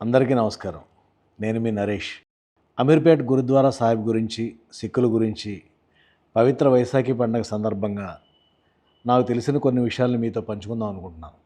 అందరికీ నమస్కారం. నేను మీ నరేష్. అమీర్పేట్ గురుద్వారా సాహిబ్ గురించి, సిక్కుల గురించి పవిత్ర వైశాఖి పండుగ సందర్భంగా నాకు తెలిసిన కొన్ని విషయాలను మీతో పంచుకుందాం అనుకుంటున్నాను.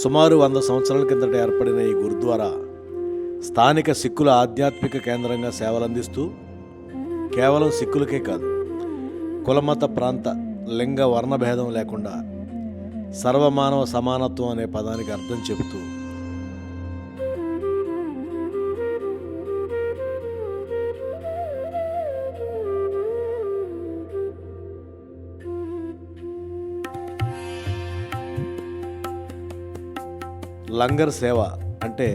సుమారు 100 సంవత్సరాల కిందట ఏర్పడిన ఈ గురుద్వారా స్థానిక సిక్కుల ఆధ్యాత్మిక కేంద్రంగా సేవలందిస్తూ కేవలం సిక్కులకే కాదు, కులమత ప్రాంత లింగ వర్ణ భేదం లేకుండా సర్వమానవ సమానత్వం అనే పదానికి అర్థం చెబుతూ లంగర్ సేవ అంటే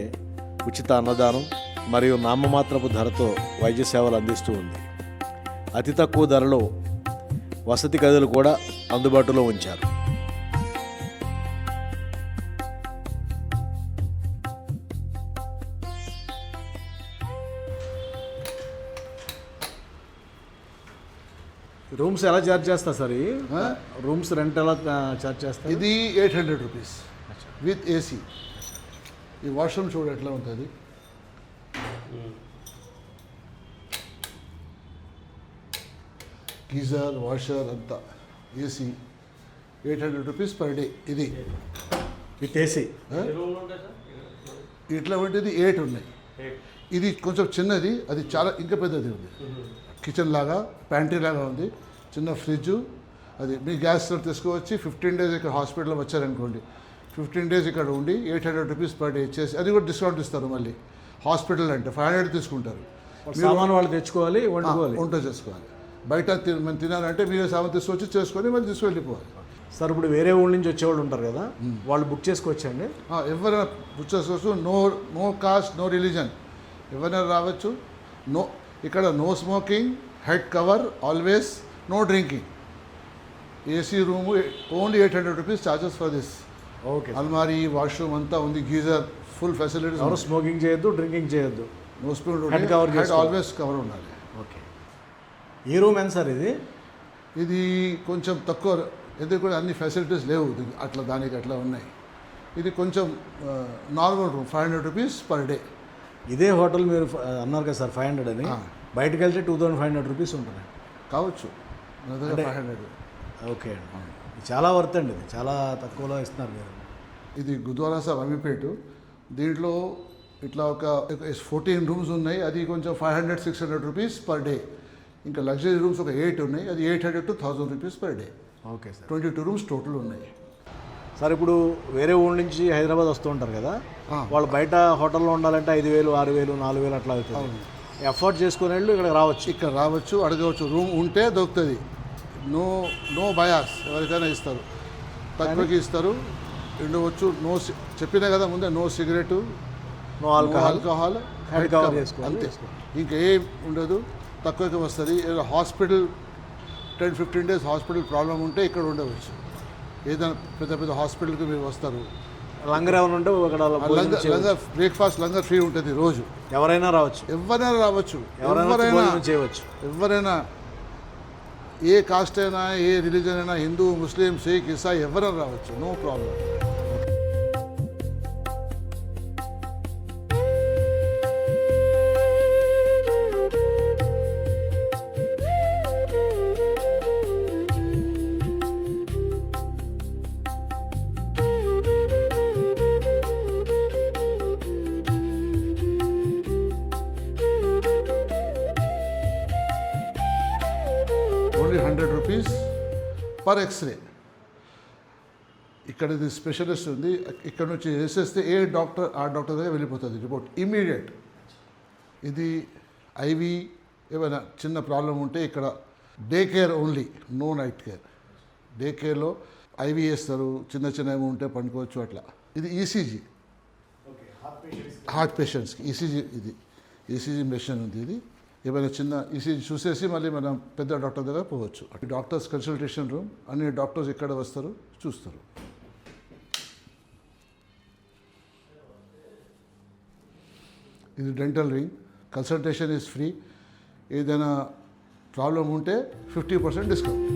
ఉచిత అన్నదానం మరియు నామమాత్రపు ధరతో వైద్య సేవలు అందిస్తూ ఉంది. అతి తక్కువ ధరలో వసతి గదులు కూడా అందుబాటులో ఉంచారు. రూమ్స్ ఎలా ఛార్జ్ చేస్తారు సార్? రూమ్స్ రెంట్ ఎలా ఛార్జ్ చేస్తారు? ఇది 800 రూపీస్ విత్ ఏసీ. ఈ వాష్రూమ్ చూడు ఎట్లా ఉంటుంది. గీజర్, వాషర్ అంతా ఏసీ. 800 rupees per day. ఇది విత్ ఏసీ. ఇట్లా ఉంటుంది 8 ఉన్నాయి. ఇది కొంచెం చిన్నది, అది చాలా ఇంకా పెద్దది ఉంది. కిచెన్ లాగా, ప్యాంట్రీ లాగా ఉంది. చిన్న ఫ్రిడ్జు. అది మీ గ్యాస్ తీసుకోవచ్చి 15 డేస్ ఇక్కడ హాస్పిటల్లో వచ్చారనుకోండి, 15 డేస్ ఇక్కడ ఉండి 800 రూపీస్ పర్ డే ఇచ్చేసి, అది కూడా డిస్కౌంట్ ఇస్తారు. మళ్ళీ హాస్పిటల్ అంటే 500 తీసుకుంటారు. సామాన్ వాళ్ళు తెచ్చుకోవాలి, వంట చేసుకోవాలి. బయట మనం తినాలంటే మీరే సామాన్ తీసుకొచ్చి చేసుకొని మళ్ళీ తీసుకెళ్ళిపోవాలి. సార్, ఇప్పుడు వేరే ఊళ్ళ నుంచి వచ్చేవాళ్ళు ఉంటారు కదా, వాళ్ళు బుక్ చేసుకోవచ్చండి? ఎవరైనా బుక్ చేసుకోవచ్చు. నో కాస్ట్, నో రిలీజన్, ఎవరైనా రావచ్చు. ఇక్కడ no smoking, head cover always, no drinking. AC room only 800 rupees charges for this. Okay. అల్మారీ, వాష్రూమ్ అంతా ఉంది, గీజర్, ఫుల్ ఫెసిలిటీస్. ఎవరు స్మోకింగ్ చేయొద్దు, డ్రింకింగ్ చేయొద్దు. No smoking, head cover always cover ఉండాలి. ఓకే. ఈ రూమ్ ఎంత సార్? ఇది కొంచెం తక్కువ, ఎందుకంటే అన్ని ఫెసిలిటీస్ లేవు అట్లా, దానికి అట్లా ఉన్నాయి. ఇది కొంచెం normal room, 500 rupees per day. ఇదే హోటల్ మీరు అన్నారు కదా సార్ 500 అని, బయటకు వెళ్తే 2500 రూపీస్ ఉంటుంది కావచ్చు. 500. ఓకే అండి, చాలా వర్త్ అండి. ఇది చాలా తక్కువలో ఇస్తున్నారు మీరు. ఇది గురుద్వారా సాబ్ అమీర్పేట్. దీంట్లో ఇట్లా ఒక 14 రూమ్స్ ఉన్నాయి. అది కొంచెం 500-600 రూపీస్ పర్ డే. ఇంకా లగ్జరీ రూమ్స్ ఒక 8 ఉన్నాయి. అది 800 to 1000 rupees per day. Okay sir. 22 rooms total ఉన్నాయి. సార్, ఇప్పుడు వేరే ఊళ్ళ నుంచి హైదరాబాద్ వస్తూ ఉంటారు కదా, వాళ్ళు బయట హోటల్లో ఉండాలంటే 5000, 6000, 4000 అట్లా అవుతుంది. ఎఫర్ట్ చేసుకునే వాళ్ళు ఇక్కడ రావచ్చు, అడగవచ్చు. రూమ్ ఉంటే దొరుకుతుంది. నో బయాస్, ఎవరికైనా ఇస్తారు, తక్కువకి ఇస్తారు, ఉండవచ్చు. చెప్పినా కదా ముందే, no cigarette, no alcohol, head cover అంతే, ఇంకా ఏం ఉండదు. తక్కువకి వస్తుంది. హాస్పిటల్ 10-15 డేస్ హాస్పిటల్ ప్రాబ్లం ఉంటే ఇక్కడ ఉండవచ్చు. ఏదైనా పెద్ద హాస్పిటల్కి మీరు వస్తారు. లంగర్ ఏమైనా ఉంటే లంగర్ బ్రేక్ఫాస్ట్, లంగర్ ఫ్రీ ఉంటుంది రోజు. ఎవరైనా రావచ్చు, ఎవరైనా ఏ కాస్ట్ అయినా, ఏ రిలీజన్ అయినా, హిందూ, ముస్లిం, సిక్, ఇసాయి ఎవరైనా రావచ్చు, no problem. Only 100 rupees per x-ray. ఇక్కడ ఇది స్పెషలిస్ట్ ఉంది, ఇక్కడ నుంచి వేసేస్తే ఆ డాక్టర్ దగ్గర వెళ్ళిపోతుంది రిపోర్ట్ ఇమీడియట్. ఇది ఐవి ఏమైనా చిన్న ప్రాబ్లం ఉంటే ఇక్కడ day care only, no night care. Day కేర్లో ఐవి వేస్తారు, చిన్న చిన్న ఏమి ఉంటే పండుకోవచ్చు అట్లా. ఇది ఈసీజీ, హార్ట్ పేషెంట్స్కి ఈసీజీ, ఇది ఈసీజీ మెషిన్ ఉంది. ఇది ఏమైనా చిన్న ఈసీజీ చూసేసి మళ్ళీ మనం పెద్ద డాక్టర్ దగ్గర పోవచ్చు. డాక్టర్స్ కన్సల్టేషన్ రూమ్, అన్ని డాక్టర్స్ ఇక్కడ వస్తారు, చూస్తారు. ఇది dental ring, consultation is free. ఏదైనా ప్రాబ్లం ఉంటే 50% డిస్కౌంట్.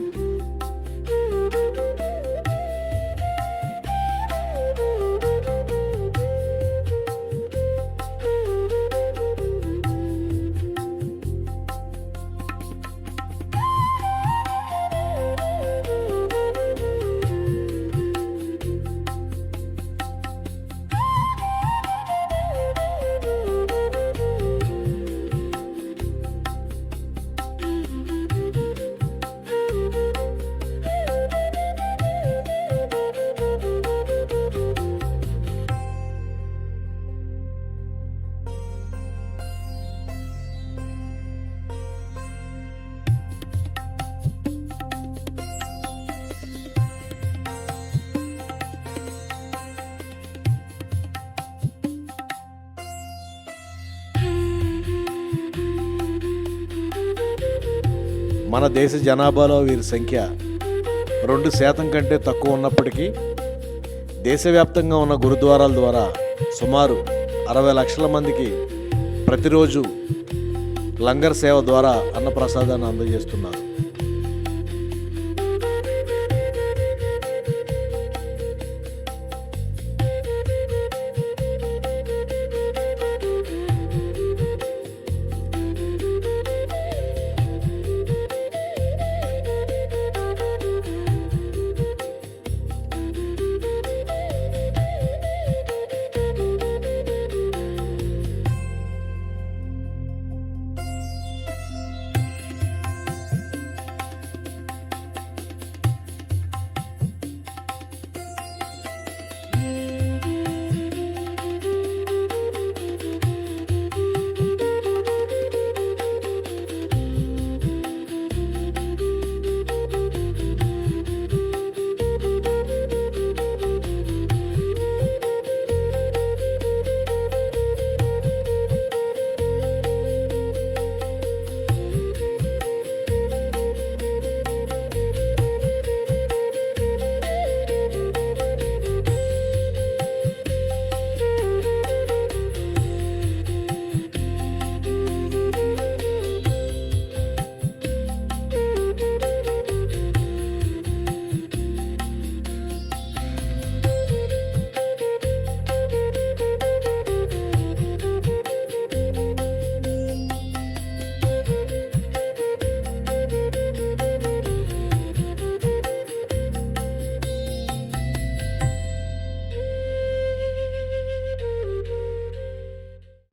మన దేశ జనాభాలో వీరి సంఖ్య 2% కంటే తక్కువ ఉన్నప్పటికీ దేశవ్యాప్తంగా ఉన్న గురుద్వారాల ద్వారా సుమారు 60 లక్షల మందికి ప్రతిరోజు లంగర్ సేవ ద్వారా అన్నప్రసాదాన్ని అందజేస్తున్నారు.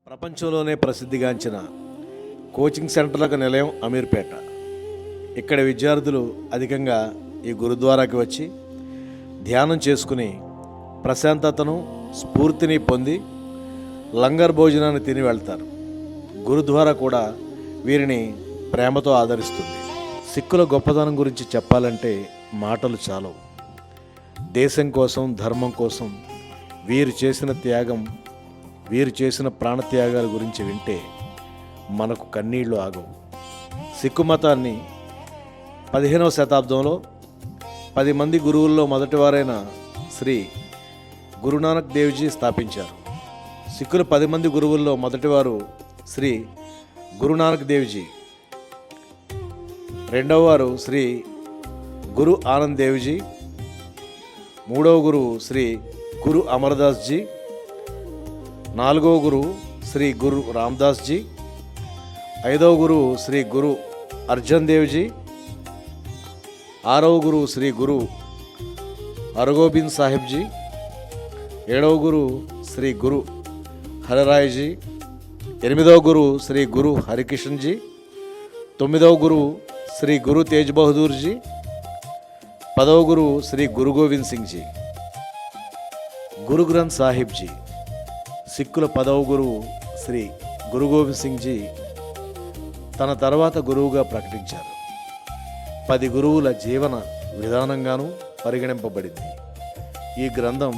ప్రపంచంలోనే ప్రసిద్ధిగాంచిన కోచింగ్ సెంటర్లకు నిలయం అమీర్పేట. ఇక్కడ విద్యార్థులు అధికంగా ఈ గురుద్వారాకి వచ్చి ధ్యానం చేసుకుని ప్రశాంతతను, స్ఫూర్తిని పొంది లంగర్ భోజనాన్ని తిని వెళ్తారు. గురుద్వారా కూడా వీరిని ప్రేమతో ఆదరిస్తుంది. సిక్కుల గొప్పతనం గురించి చెప్పాలంటే మాటలు చాలవు. దేశం కోసం, ధర్మం కోసం వీరు చేసిన త్యాగం, వీరు చేసిన ప్రాణత్యాగాల గురించి వింటే మనకు కన్నీళ్లు ఆగవు. సిక్కు మతాన్ని 15వ శతాబ్దంలో 10 మంది గురువుల్లో మొదటివారైన శ్రీ గురునానక్ దేవ్జీ స్థాపించారు. సిక్కుల 10 మంది గురువుల్లో మొదటివారు శ్రీ గురునానక్ దేవ్జీ. రెండవ వారు శ్రీ గురు ఆనంద్ దేవ్జీ, మూడవ గురువు శ్రీ గురు అమర్దాస్ జీ, నాలుగవ గురువు శ్రీ గురు రామదాస్ జీ, ఐదవ గురువు శ్రీ గురు అర్జన్ దేవ్జీ, ఆరవ గురువు శ్రీ గురు హరగోబింద్ సాహిబ్జీ, ఏడవ గురువు శ్రీ గురు హరరాయ్జీ, ఎనిమిదవ గురువు శ్రీ గురు హరికిషన్ జీ, తొమ్మిదవ గురువు శ్రీ గురు తేజ్ బహదూర్ జీ, పదవ గురువు శ్రీ గురు గోవింద్ సింగ్ జీ. గురు గ్రంథ్ సాహిబ్ జీ సిక్కుల పదవ గురువు శ్రీ గురు గోవింద్ సింగ్ జీ తన తర్వాత గురువుగా ప్రకటించారు. 10 గురువుల జీవన విధానంగానూ పరిగణింపబడింది. ఈ గ్రంథం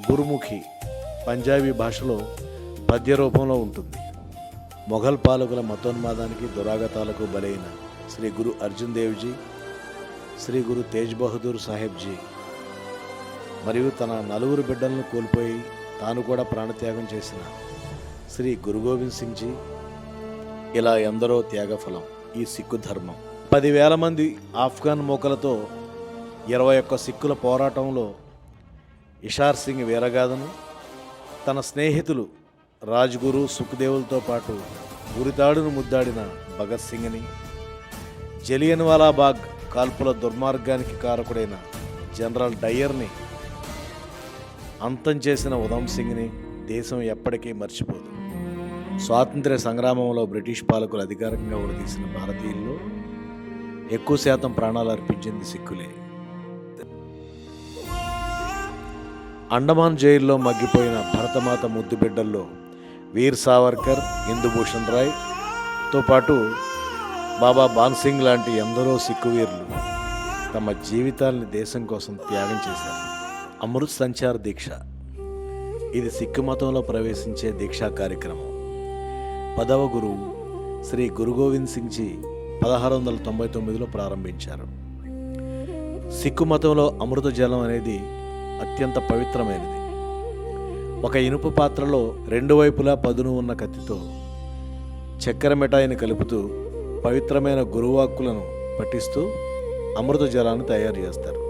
గురుముఖి పంజాబీ భాషలో పద్య రూపంలో ఉంటుంది. మొఘల్ పాలకుల మతోన్మాదానికి దురాగతాలకు బలైన శ్రీ గురు అర్జున్ దేవ్జీ, శ్రీ గురు తేజ్ బహదూర్ సాహెబ్జీ మరియు తన 4 బిడ్డలను కోల్పోయి తాను కూడా ప్రాణత్యాగం చేసిన శ్రీ గురు గోవింద్ సింగ్ జీ, ఇలా ఎందరో త్యాగఫలం ఈ సిక్కు ధర్మం. 10,000 మంది ఆఫ్ఘన్ మూకలతో 21 సిక్కుల పోరాటంలో ఇషార్ సింగ్ వీరగాథను, తన స్నేహితులు రాజ్గురు సుఖ్దేవులతో పాటు ఉరితాడును ముద్దాడిన భగత్ సింగ్ని, జలియన్వాలాబాగ్ కాల్పుల దుర్మార్గానికి కారకుడైన జనరల్ డయ్యర్ని అంతం చేసిన ఉధమ్ సింగ్ని దేశం ఎప్పటికీ మర్చిపోదు. స్వాతంత్ర్య సంగ్రామంలో బ్రిటిష్ పాలకులు అధికారికంగా ఉరితీసిన భారతీయుల్లో ఎక్కువ శాతం ప్రాణాలు అర్పించింది సిక్కులే. అండమాన్ జైల్లో మగ్గిపోయిన భరతమాత ముద్దు బిడ్డల్లో వీర్ సావర్కర్, ఇందుభూషణ్ రాయ్తో పాటు బాబా బాన్సింగ్ లాంటి ఎందరో సిక్కు వీరులు తమ జీవితాల్ని దేశం కోసం త్యాగం చేశారు. అమృత్ సంచార్ దీక్ష ఇది సిక్కు మతంలో ప్రవేశించే దీక్షా కార్యక్రమం. 10వ గురువు శ్రీ గురు గోవింద్ సింగ్ జీ 1699లో ప్రారంభించారు. సిక్కు మతంలో అమృత జలం అనేది అత్యంత పవిత్రమైనది. ఒక ఇనుప పాత్రలో 2 వైపులా పదును ఉన్న కత్తితో చక్కెర మిఠాయిని కలుపుతూ పవిత్రమైన గురువాక్కులను పఠిస్తూ అమృత జలాన్ని తయారు చేస్తారు.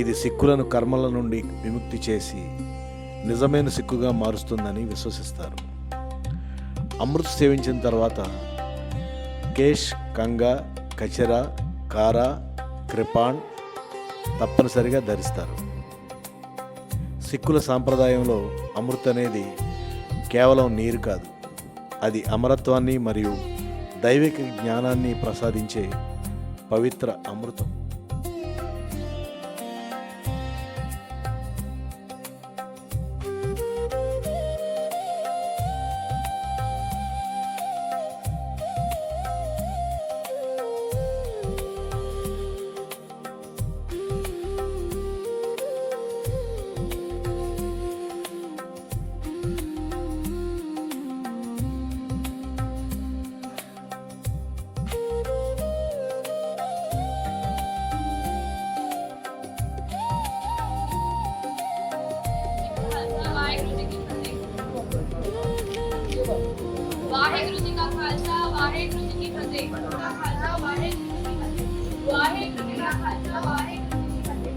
ఇది సిక్కులను కర్మల నుండి విముక్తి చేసి నిజమైన సిక్కుగా మారుస్తుందని విశ్వసిస్తారు. అమృత్ సేవించిన తర్వాత కేష్, కంగా, కచెరా, కారా, కృపాణ్ తప్పనిసరిగా ధరిస్తారు. సిక్కుల సాంప్రదాయంలో అమృత్ అనేది కేవలం నీరు కాదు, అది అమరత్వాన్ని మరియు దైవిక జ్ఞానాన్ని ప్రసాదించే పవిత్ర అమృతం. ਵਾਹਿਗੁਰੂ ਜੀ ਕਾ ਖਾਲਸਾ ਵਾਹਿਗੁਰੂ ਜੀ ਕੀ ਫਤਿਹ। ਵਾਹਿਗੁਰੂ ਜੀ ਕਾ ਖਾਲਸਾ ਵਾਹਿਗੁਰੂ ਜੀ ਕੀ ਫਤਿਹ। ਵਾਹਿਗੁਰੂ ਜੀ ਕਾ ਖਾਲਸਾ ਵਾਹਿਗੁਰੂ ਜੀ ਕੀ ਫਤਿਹ।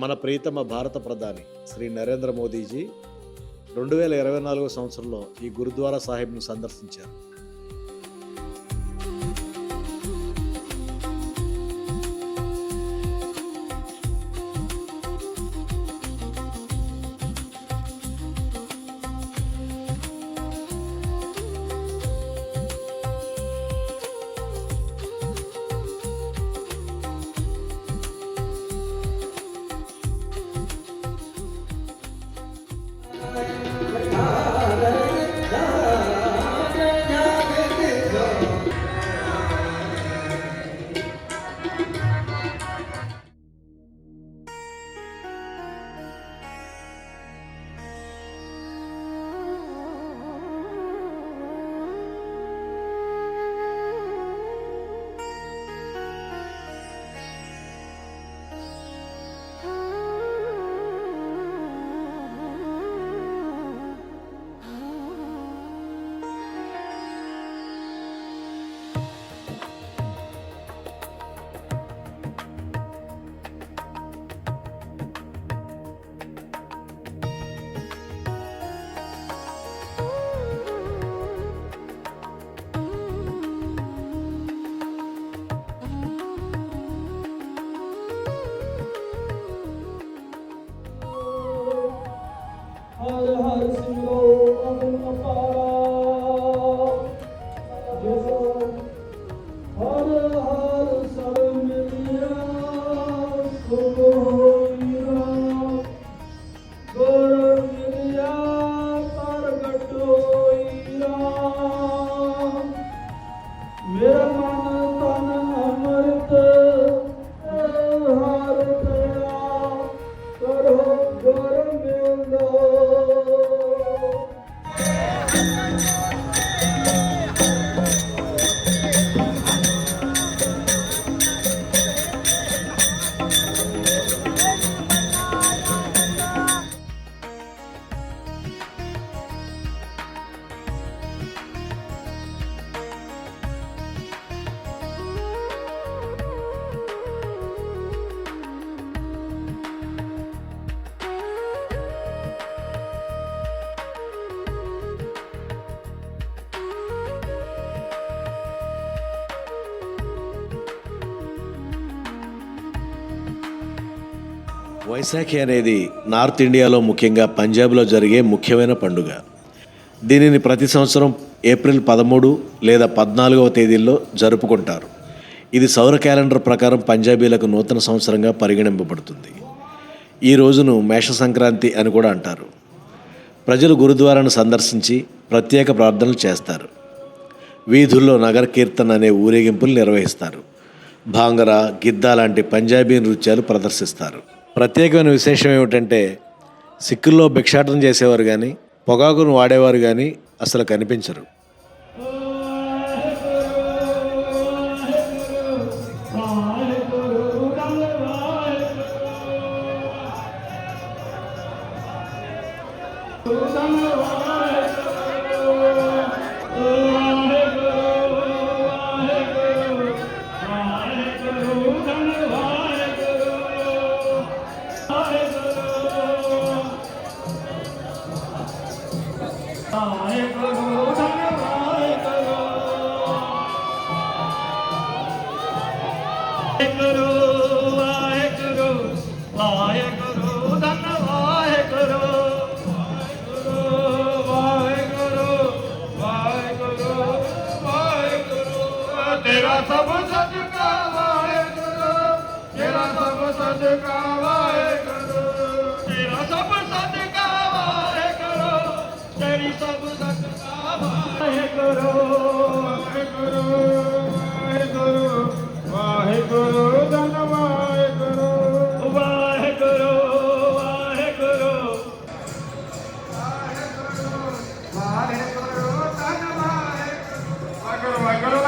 మన ప్రియతమ భారత ప్రధాని శ్రీ నరేంద్ర మోదీజీ 2024 సంవత్సరంలో ఈ గురుద్వారా సాహిబ్ను సందర్శించారు. हर हर सिंहो अगम अपारा जो हर हर सब मिलिया सुख होइरा गुर मिलिया प्रगट होइरा मेरा मन तन अमृत हार गया करो गुर मिलो వైశాఖి అనేది నార్త్ ఇండియాలో ముఖ్యంగా పంజాబ్లో జరిగే ముఖ్యమైన పండుగ. దీనిని ప్రతి సంవత్సరం ఏప్రిల్ 13 లేదా 14వ తేదీల్లో జరుపుకుంటారు. ఇది సౌర క్యాలెండర్ ప్రకారం పంజాబీలకు నూతన సంవత్సరంగా పరిగణింపబడుతుంది. ఈ రోజును మేష సంక్రాంతి అని కూడా అంటారు. ప్రజలు గురుద్వారాను సందర్శించి ప్రత్యేక ప్రార్థనలు చేస్తారు. వీధుల్లో నగర కీర్తన అనే ఊరేగింపులు నిర్వహిస్తారు. భాంగరా, గిద్దా లాంటి పంజాబీ నృత్యాలు ప్రదర్శిస్తారు. ప్రత్యేకమైన విశేషం ఏమిటంటే సిక్కుల్లో భిక్షాటన చేసేవారు కానీ పొగాకును వాడేవారు కానీ అసలు కనిపించరు. तेरा सब सदका वाहेगुरु तेरा सब सदका वाहेगुरु तेरा सब सदका वाहेगुरु तेरी सब सदका वाहेगुरु वाहेगुरु वाहेगुरु वाहेगुरु धन वाहेगुरु वाहेगुरु वाहेगुरु वाहेगुरु धन वाहेगुरु वाहेगुरु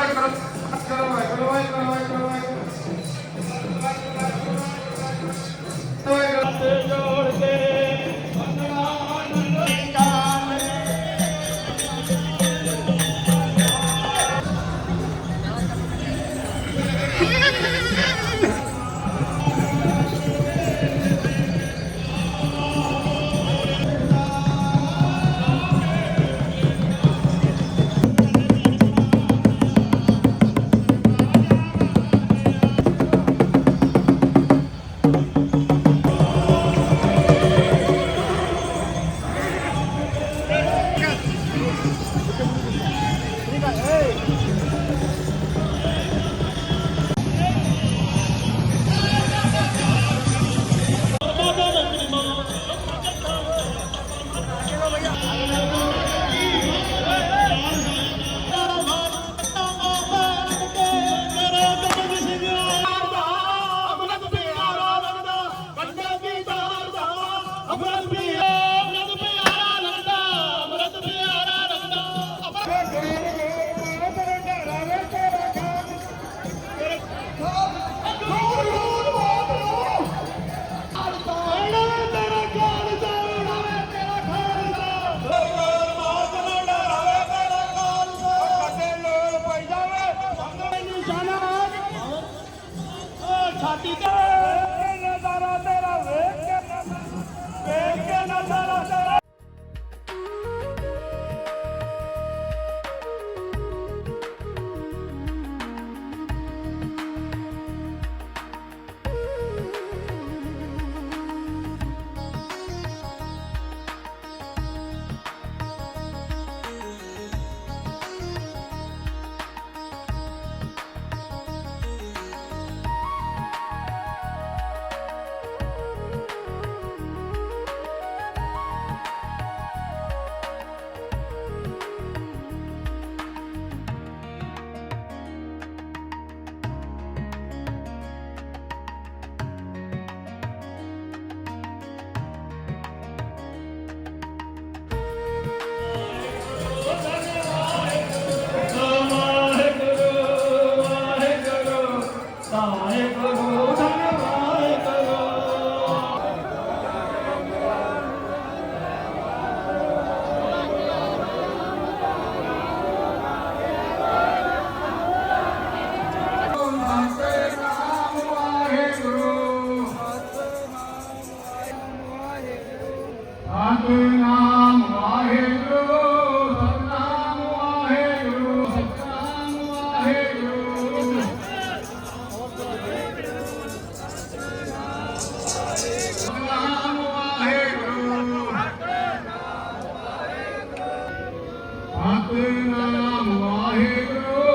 ਸਤਿਨਾਮ ਵਾਹਿਗੁਰੂ ਸਤਿਨਾਮ ਵਾਹਿਗੁਰੂ ਸਤਿਨਾਮ ਵਾਹਿਗੁਰੂ ਸਤਿਨਾਮ ਵਾਹਿਗੁਰੂ ਸਤਿਨਾਮ ਵਾਹਿਗੁਰੂ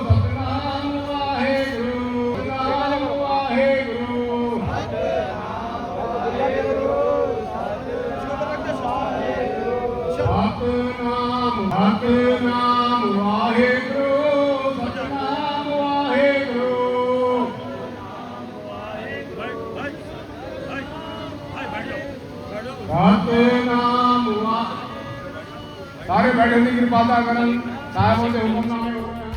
ਸਤਿਨਾਮ ਵਾਹਿਗੁਰੂ ਸਤਿਨਾਮ ਵਾਹਿਗੁਰੂ ਸਤਿਨਾਮ ਵਾਹਿਗੁਰੂ ਸਤਿਨਾਮ ਵਾਹਿਗੁਰੂ ਸਤਿਨਾਮ ਸਾਰੇ ਬੈਠਣ ਦੀ ਕਿਰਪਾਲਤਾ ਕਰਨ ਸਾਹਿਬਾਂ ਦੇ ਹੁਕਮਨਾਮੇ ਹੋ ਰਹੇ ਹਨ।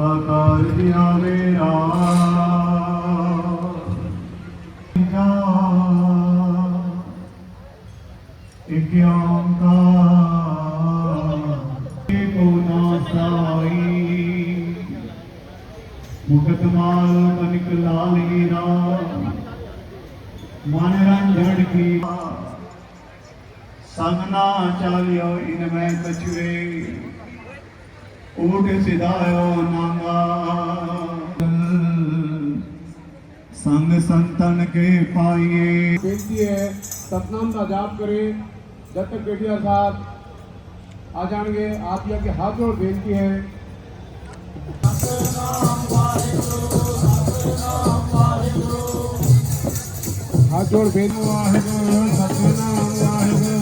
आकार दिया मेरा एक को नासाई मुकत माल कनिक लाल हीरा मन रंजन की संगना चालियो इनमें कछुए ऊट सिधायो नांगा संग संतन के पाइए। बेनती है सतनाम का जाप करें जब तक बेटियां साथ आ जाएंगे। आप यह के हाथ जोड़ बेनती है। हाथ जोड़ बेनती वाहिगुरू सतनाम वाहिगुरू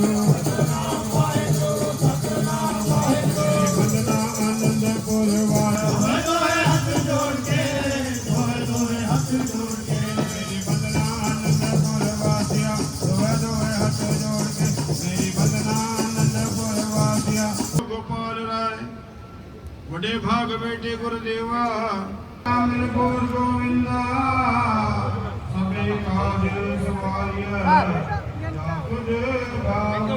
ਵੱਡੇ ਭਾਗ ਬੇਟੇ ਗੁਰਦੇਵਾ ਮਿਲ ਗੋਰ ਗੋਵਿੰਦਾ ਸਭੇ ਕਾਜ ਸਵਾਰੀਆ ਨਾ ਤੁਝ ਭਾਗ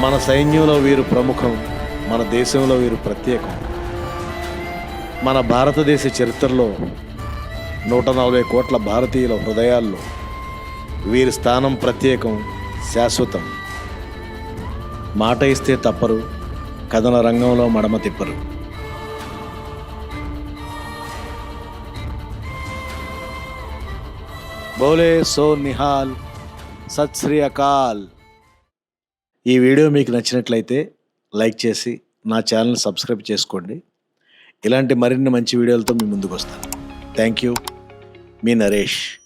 మన సైన్యంలో వీరు ప్రముఖం, మన దేశంలో వీరు ప్రత్యేకం. మన భారతదేశ చరిత్రలో 140 కోట్ల భారతీయుల హృదయాల్లో వీరి స్థానం ప్రత్యేకం, శాశ్వతం. మాట ఇస్తే తప్పరు, కథన రంగంలో మడమ తిప్పరు. బోలే సో నిహాల్, సత్ శ్రీ అకాల్. ఈ వీడియో మీకు నచ్చినట్లయితే లైక్ చేసి నా ఛానల్ సబ్స్క్రైబ్ చేసుకోండి. ఇలాంటి మరిన్ని మంచి వీడియోలతో మీ ముందుకు వస్తాను. Thank you. మీ నరేష్.